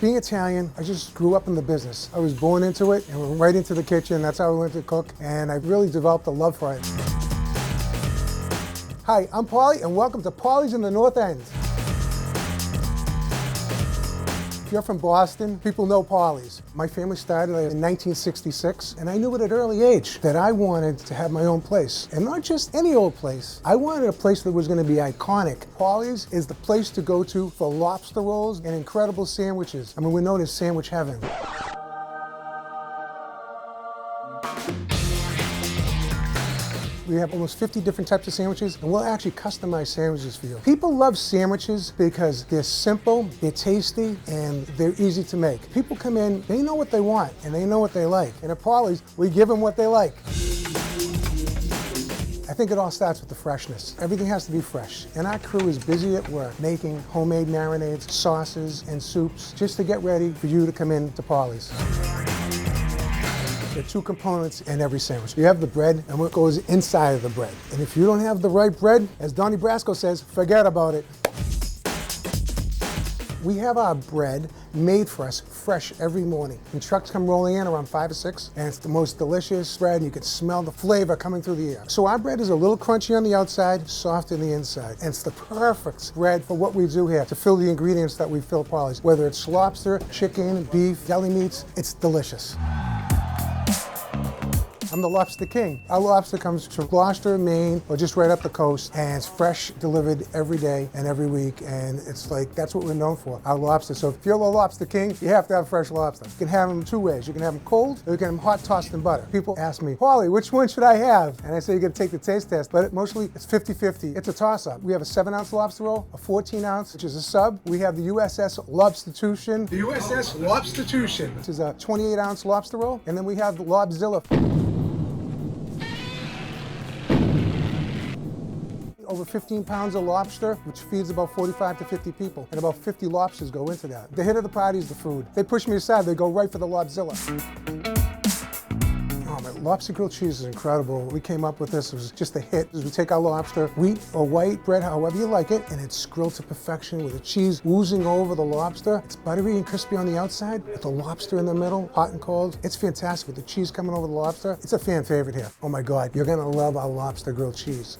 Being Italian, I just grew up in the business. I was born into it and went right into the kitchen. That's how I learned to cook, and I really developed a love for it. Hi, I'm Pauli, and welcome to Pauli's in the North End. If you're from Boston, people know Pauli's. My family started in 1966, and I knew at an early age that I wanted to have my own place. And not just any old place. I wanted a place that was going to be iconic. Pauli's is the place to go to for lobster rolls and incredible sandwiches. I mean, we're known as sandwich heaven. We have almost 50 different types of sandwiches, and we'll actually customize sandwiches for you. People love sandwiches because they're simple, they're tasty, and they're easy to make. People come in, they know what they want, and they know what they like. And at Pauli's, we give them what they like. I think it all starts with the freshness. Everything has to be fresh. And our crew is busy at work making homemade marinades, sauces, and soups just to get ready for you to come in to Pauli's. There are two components in every sandwich. You have the bread and what goes inside of the bread. And if you don't have the right bread, as Donnie Brasco says, forget about it. We have our bread made for us fresh every morning. And trucks come rolling in around 5 or 6, and it's the most delicious bread, and you can smell the flavor coming through the air. So our bread is a little crunchy on the outside, soft on the inside. And it's the perfect bread for what we do here, to fill the ingredients that we fill Pauli's. Whether it's lobster, chicken, beef, deli meats, it's delicious. I'm the Lobster King. Our lobster comes from Gloucester, Maine, or just right up the coast, and it's fresh, delivered every day and every week, and it's like, that's what we're known for, our lobster. So if you're the Lobster King, you have to have fresh lobster. You can have them two ways. You can have them cold, or you can have them hot, tossed in butter. People ask me, Pauli, which one should I have? And I say, you gotta take the taste test, but mostly it's 50-50. It's a toss-up. We have a 7-ounce lobster roll, a 14-ounce, which is a sub. We have the USS Lobstitution. The USS Lobstitution, which is a 28-ounce lobster roll, and then we have the Lobzilla. Over 15 pounds of lobster, which feeds about 45 to 50 people, and about 50 lobsters go into that. The hit of the party is the food. They push me aside, they go right for the Lobzilla. Oh, my lobster grilled cheese is incredible. We came up with this, it was just a hit. We take our lobster, wheat or white bread, however you like it, and it's grilled to perfection with the cheese oozing over the lobster. It's buttery and crispy on the outside, with the lobster in the middle, hot and cold. It's fantastic with the cheese coming over the lobster. It's a fan favorite here. Oh my God, you're gonna love our lobster grilled cheese.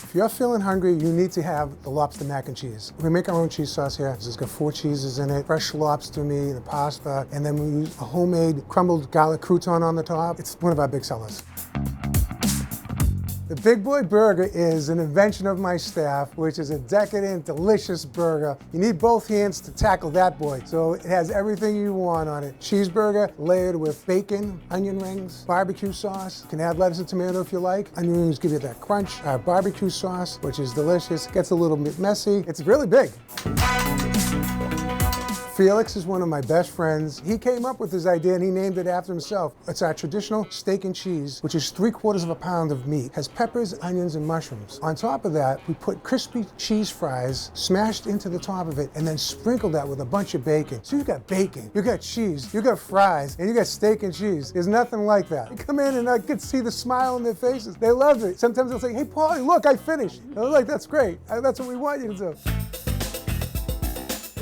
If you're feeling hungry, you need to have the lobster mac and cheese. We make our own cheese sauce here. It's got 4 cheeses in it, fresh lobster meat, the pasta, and then we use a homemade crumbled garlic crouton on the top. It's one of our big sellers. The Big Boy Burger is an invention of my staff, which is a decadent, delicious burger. You need both hands to tackle that boy. So it has everything you want on it. Cheeseburger layered with bacon, onion rings, barbecue sauce. You can add lettuce and tomato if you like. Onion rings give you that crunch. Our barbecue sauce, which is delicious, gets a little bit messy. It's really big. Felix is one of my best friends. He came up with this idea and he named it after himself. It's our traditional steak and cheese, which is 3/4 pound of meat. Has peppers, onions, and mushrooms. On top of that, we put crispy cheese fries smashed into the top of it and then sprinkled that with a bunch of bacon. So you got bacon, you got cheese, you got fries, and you got steak and cheese. There's nothing like that. You come in and I could see the smile on their faces. They love it. Sometimes they'll say, hey, Pauli, look, I finished. And I'm like, that's great. That's what we want you to do.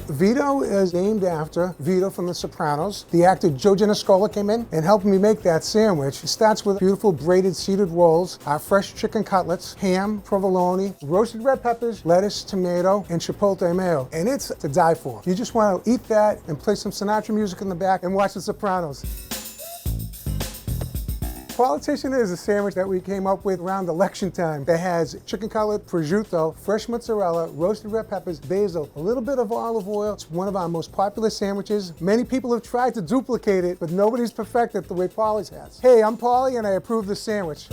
Vito is named after Vito from The Sopranos. The actor Joe Gianniscola came in and helped me make that sandwich. It starts with beautiful braided seeded rolls, our fresh chicken cutlets, ham, provolone, roasted red peppers, lettuce, tomato, and chipotle mayo. And it's to die for. You just want to eat that and play some Sinatra music in the back and watch The Sopranos. Politician is a sandwich that we came up with around election time that has chicken cutlet, prosciutto, fresh mozzarella, roasted red peppers, basil, a little bit of olive oil. It's one of our most popular sandwiches. Many people have tried to duplicate it, but nobody's perfected it the way Pauli's has. Hey, I'm Pauli and I approve this sandwich.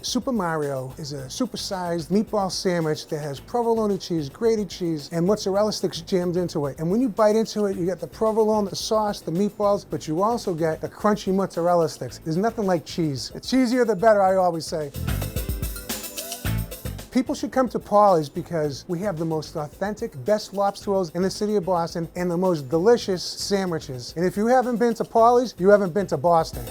Super Mario is a supersized meatball sandwich that has provolone cheese, grated cheese, and mozzarella sticks jammed into it. And when you bite into it, you get the provolone, the sauce, the meatballs, but you also get the crunchy mozzarella sticks. There's nothing like cheese. The cheesier the better, I always say. People should come to Pauli's because we have the most authentic, best lobster rolls in the city of Boston and the most delicious sandwiches. And if you haven't been to Pauli's, you haven't been to Boston.